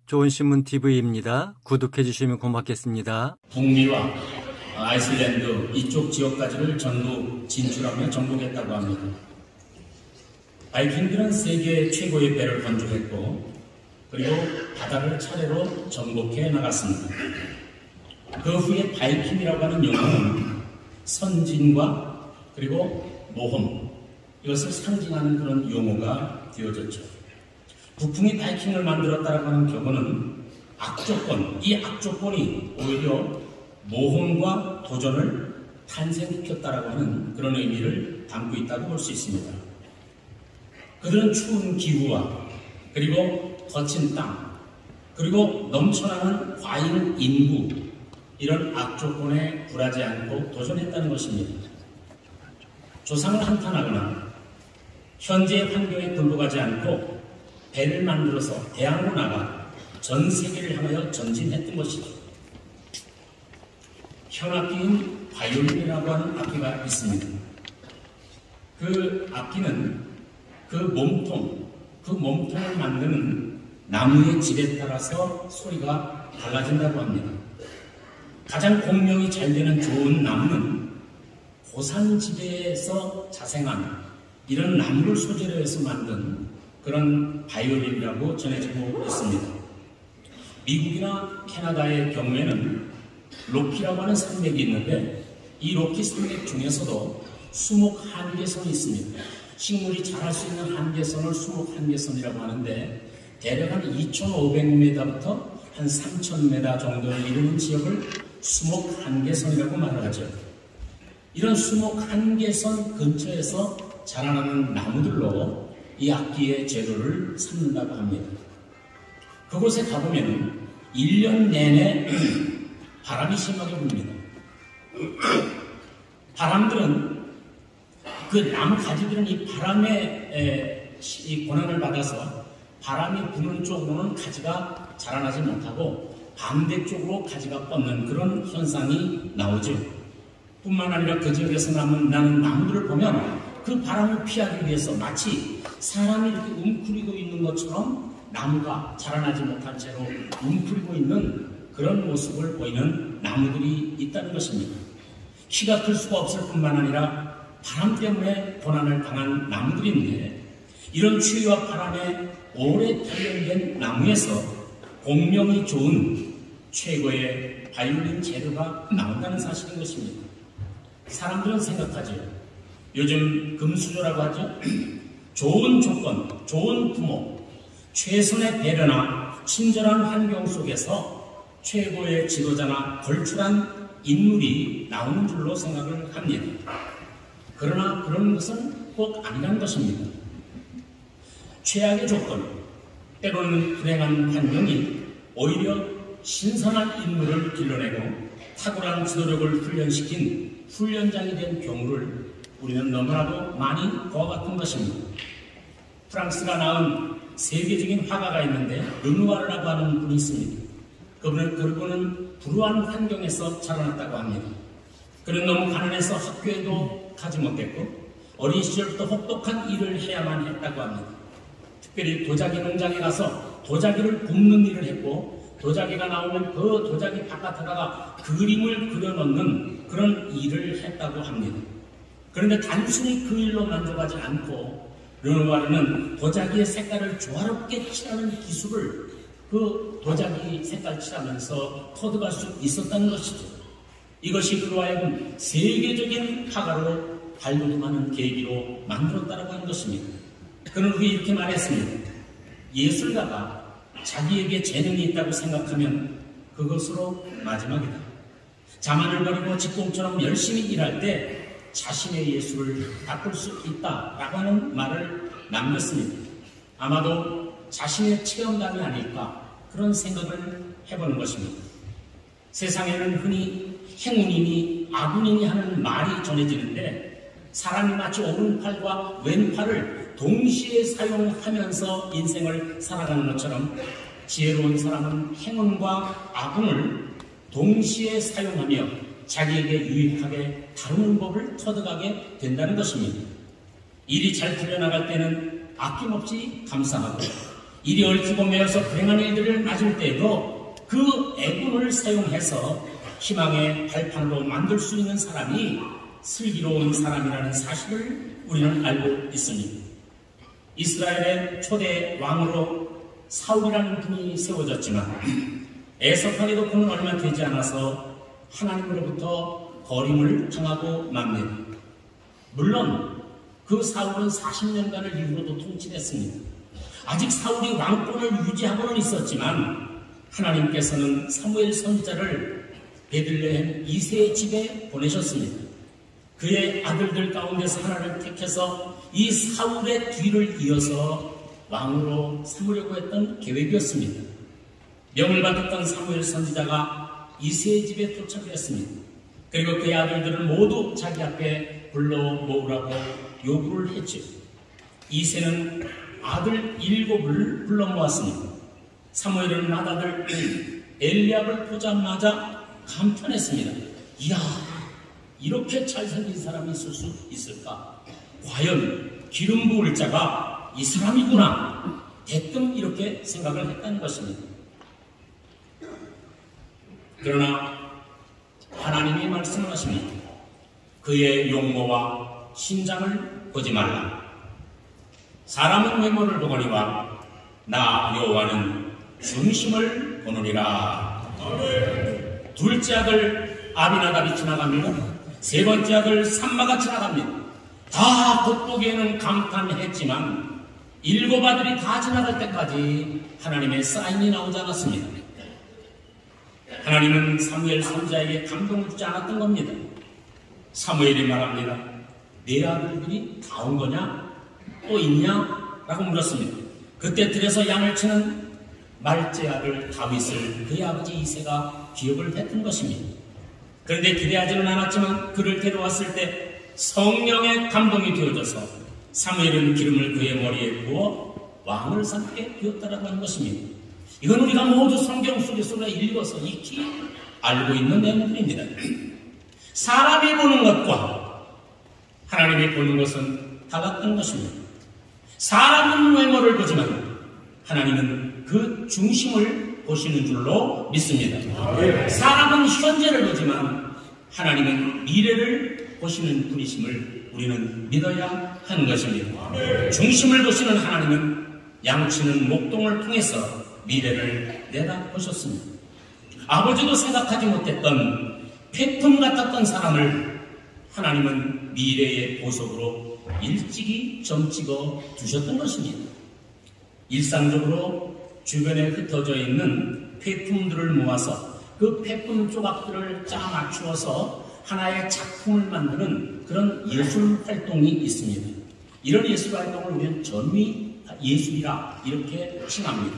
좋은 신문 TV입니다. 구독해 주시면 고맙겠습니다. 북미와 아이슬란드 이쪽 지역까지를 전부 진출하며 정복했다고 합니다. 바이킹들은 세계 최고의 배를 건조했고 그리고 바다를 차례로 정복해 나갔습니다. 그 후에 바이킹이라고 하는 용어는 선진과 그리고 모험, 이것을 상징하는 그런 용어가 되어졌죠. 북풍이 바이킹을 만들었다고 하는 격언은 악조건, 이 악조건이 오히려 모험과 도전을 탄생시켰다라고 하는 그런 의미를 담고 있다고 볼 수 있습니다. 그들은 추운 기후와 그리고 거친 땅, 그리고 넘쳐나는 과잉 인구, 이런 악조건에 굴하지 않고 도전했다는 것입니다. 조상을 한탄하거나 현재의 환경에 굴복하지 않고 배를 만들어서 대항으로 나가 전 세계를 향하여 전진했던 것이죠. 현악기인 바이올린이라고 하는 악기가 있습니다. 그 악기는 그 몸통을 만드는 나무의 질에 따라서 소리가 달라진다고 합니다. 가장 공명이 잘 되는 좋은 나무는 고산지대에서 자생한 이런 나무를 소재로 해서 만든 그런 바이올린이라고 전해지고 있습니다. 미국이나 캐나다의 경우에는 로키라고 하는 산맥이 있는데 이 로키 산맥 중에서도 수목 한계선이 있습니다. 식물이 자랄 수 있는 한계선을 수목 한계선이라고 하는데 대략 한 2,500m부터 한 3,000m 정도를 이루는 지역을 수목 한계선이라고 말을 하죠. 이런 수목 한계선 근처에서 자라나는 나무들로 이 악기의 재료를 삼는다고 합니다. 그곳에 가보면 1년 내내 바람이 심하게 불립니다. 바람들은 그 나무 가지들은 이 바람의 이 고난을 받아서 바람이 부는 쪽으로는 가지가 자라나지 못하고 반대쪽으로 가지가 뻗는 그런 현상이 나오죠. 뿐만 아니라 그 지역에서 나는 나무들을 보면 그 바람을 피하기 위해서 마치 사람이 이렇게 웅크리고 있는 것처럼 나무가 자라나지 못한 채로 웅크리고 있는 그런 모습을 보이는 나무들이 있다는 것입니다. 키가 클 수가 없을 뿐만 아니라 바람 때문에 고난을 당한 나무들인데 이런 추위와 바람에 오래 단련된 나무에서 공명이 좋은 최고의 바이올린 재료가 나온다는 사실인 것입니다. 사람들은 생각하죠. 요즘 금수저라고 하죠. 좋은 조건, 좋은 부모, 최선의 배려나 친절한 환경 속에서 최고의 지도자나 걸출한 인물이 나오는 줄로 생각을 합니다. 그러나 그런 것은 꼭 아니라는 것입니다. 최악의 조건, 때로는 불행한 환경이 오히려 신선한 인물을 길러내고 탁월한 지도력을 훈련시킨 훈련장이 된 경우를 우리는 너무나도 많이 보아왔던 것입니다. 프랑스가 낳은 세계적인 화가가 있는데 르누아르라고 하는 분이 있습니다. 그분은 불우한 환경에서 자라났다고 합니다. 그는 너무 가난해서 학교에도 가지 못했고 어린 시절부터 혹독한 일을 해야만 했다고 합니다. 특별히 도자기 농장에 가서 도자기를 굽는 일을 했고 도자기가 나오면 그 도자기 바깥에다가 그림을 그려넣는 그런 일을 했다고 합니다. 그런데 단순히 그 일로 만족하지 않고 르누아르는 도자기의 색깔을 조화롭게 칠하는 기술을 그 도자기 색깔 칠하면서 터득할 수 있었다는 것이죠. 이것이 그로 하여금 세계적인 화가로 발돋움하는 계기로 만들었다고 하는 것입니다. 그는 후에 이렇게 말했습니다. 예술가가 자기에게 재능이 있다고 생각하면 그것으로 마지막이다. 자만을 버리고 직공처럼 열심히 일할 때 자신의 예술을 바꿀 수 있다라고 하는 말을 남겼습니다. 아마도 자신의 체험담이 아닐까 그런 생각을 해보는 것입니다. 세상에는 흔히 행운이니 악운이니 하는 말이 전해지는데 사람이 마치 오른팔과 왼팔을 동시에 사용하면서 인생을 살아가는 것처럼 지혜로운 사람은 행운과 악운을 동시에 사용하며 자기에게 유익하게 다루는 법을 터득하게 된다는 것입니다. 일이 잘 풀려나갈 때는 아낌없이 감사하고 이리 얽히고 매어서 불행한 일들을 맞을 때에도 그 애군을 사용해서 희망의 발판으로 만들 수 있는 사람이 슬기로운 사람이라는 사실을 우리는 알고 있습니다. 이스라엘의 초대 왕으로 사울이라는 분이 세워졌지만 애석하게도 그는 얼마 되지 않아서 하나님으로부터 버림을 당하고 맙니다. 물론 그 사울은 40년간을 이후로도 통치했습니다. 아직 사울이 왕권을 유지하고는 있었지만 하나님께서는 사무엘 선지자를 베들레헴 이새의 집에 보내셨습니다. 그의 아들들 가운데서 하나를 택해서 이 사울의 뒤를 이어서 왕으로 삼으려고 했던 계획이었습니다. 명을 받았던 사무엘 선지자가 이새의 집에 도착했습니다. 그리고 그의 아들들을 모두 자기 앞에 불러 모으라고 요구를 했죠. 이새는 아들 7을 불러 모았습니다. 사무엘은 맏아들 엘리압을 보자마자 감탄했습니다. 이야, 이렇게 잘생긴 사람이 있을 수 있을까? 과연 기름 부을 자가 이 사람이구나. 대뜸 이렇게 생각을 했다는 것입니다. 그러나 하나님이 말씀하십니다. 그의 용모와 신장을 보지 말라. 사람은 외모를 보거니와 나 여호와는 중심을 보느니라. 둘째 아들 아비나답이 지나갑니다. 세 번째 아들 삼마가 지나갑니다. 다 겉보기에는 감탄했지만 7 아들이 다 지나갈 때까지 하나님의 사인이 나오지 않았습니다. 하나님은 사무엘 선지자에게 감동을 주지 않았던 겁니다. 사무엘이 말합니다. 네 아들들이 다 온 거냐? 또 있냐? 라고 물었습니다. 그때 들에서 양을 치는 말째 아들 다윗을 그의 아버지 이새가 기억을 했던 것입니다. 그런데 기대하지는 않았지만 그를 데려왔을 때 성령의 감동이 되어져서 사무엘은 기름을 그의 머리에 부어 왕을 삼게 되었다라고 하는 것입니다. 이건 우리가 모두 성경 속에서 읽어서 익히 알고 있는 내용들입니다. 사람이 보는 것과 하나님이 보는 것은 달랐던 것입니다. 사람은 외모를 보지만 하나님은 그 중심을 보시는 줄로 믿습니다. 사람은 현재를 보지만 하나님은 미래를 보시는 분이심을 우리는 믿어야 하는 것입니다. 중심을 보시는 하나님은 양치는 목동을 통해서 미래를 내다보셨습니다. 아버지도 생각하지 못했던 폐품 같았던 사람을 하나님은 미래의 보석으로 일찍이 점찍어 두셨던 것입니다. 일상적으로 주변에 흩어져 있는 폐품들을 모아서 그 폐품 조각들을 짜 맞추어서 하나의 작품을 만드는 그런 예술 활동이 있습니다. 이런 예술 활동을 우리는 전위 예술이라 이렇게 칭합니다.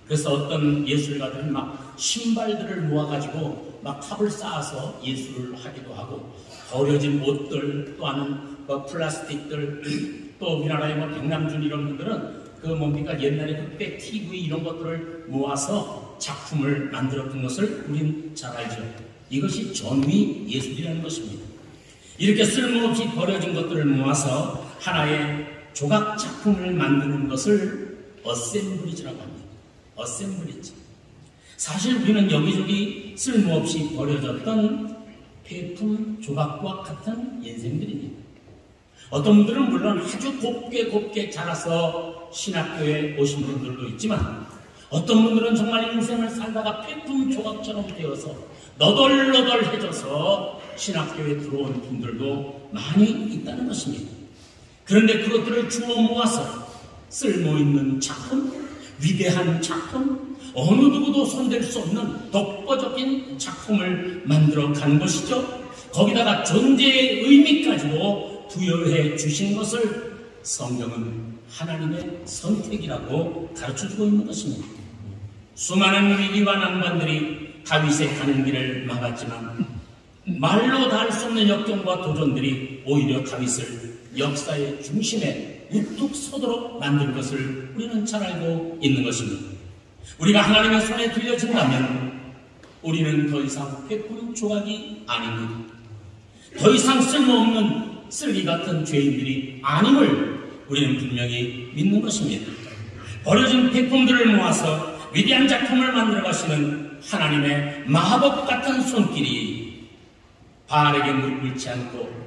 그래서 어떤 예술가들은 막 신발들을 모아가지고 막 탑을 쌓아서 예술을 하기도 하고, 버려진 옷들, 또는 플라스틱들, 또 우리나라의 백남준 이런 분들은 그 뭡니까 옛날에 그때 TV 이런 것들을 모아서 작품을 만들었던 것을 우린 잘 알죠. 이것이 전위 예술이라는 것입니다. 이렇게 쓸모없이 버려진 것들을 모아서 하나의 조각 작품을 만드는 것을 어셈블리지라고 합니다. 어셈블리지. 사실 우리는 여기저기 쓸모없이 버려졌던 폐품 조각과 같은 인생들입니다. 어떤 분들은 물론 아주 곱게 자라서 신학교에 오신 분들도 있지만, 어떤 분들은 정말 인생을 살다가 폐품 조각처럼 되어서 너덜너덜해져서 신학교에 들어온 분들도 많이 있다는 것입니다. 그런데 그것들을 주워 모아서 쓸모있는 작품, 위대한 작품, 어느 누구도 손댈 수 없는 독보적인 작품을 만들어 간 것이죠. 거기다가 존재의 의미까지도 부여해 주신 것을 성경은 하나님의 선택이라고 가르쳐주고 있는 것입니다. 수많은 위기와 난관들이 다윗의 가는 길을 막았지만 말로 다 할 수 없는 역경과 도전들이 오히려 다윗을 역사의 중심에 우뚝 서도록 만든 것을 우리는 잘 알고 있는 것입니다. 우리가 하나님의 손에 들려진다면 우리는 더 이상 폐품 조각이 아닙니다. 더 이상 쓸모없는 쓰레기 같은 죄인들이 아님을 우리는 분명히 믿는 것입니다. 버려진 백품들을 모아서 위대한 작품을 만들어 가시는 하나님의 마법 같은 손길이 바알에게 무릎 꿇지 않고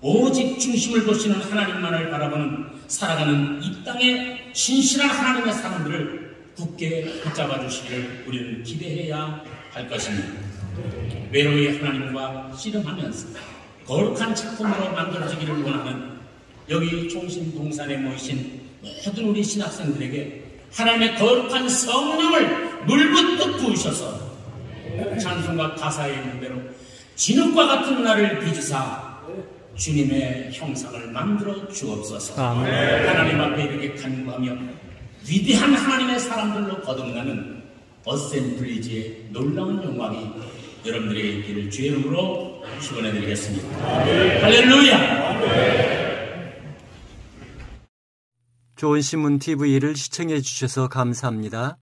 오직 중심을 보시는 하나님만을 바라보는 살아가는 이 땅의 신실한 하나님의 사람들을 굳게 붙잡아 주시기를 우리는 기대해야 할 것입니다. 외로이 하나님과 씨름하면서 거룩한 작품으로 만들어지기를 원하는 여기 종신동산에 모이신 모든 우리 신학생들에게 하나님의 거룩한 성령을 물붓듯 부으셔서 찬송과 가사에 있는 대로 진흙과 같은 나를 빚으사 주님의 형상을 만들어 주옵소서. 아멘. 하나님 앞에 이렇게 간구하며 위대한 하나님의 사람들로 거듭나는 어셈블리지의 놀라운 영광이 여러분들에게 있기를 주의 이름으로 축원해드리겠습니다. 할렐루야. 좋은 신문 TV를 시청해 주셔서 감사합니다.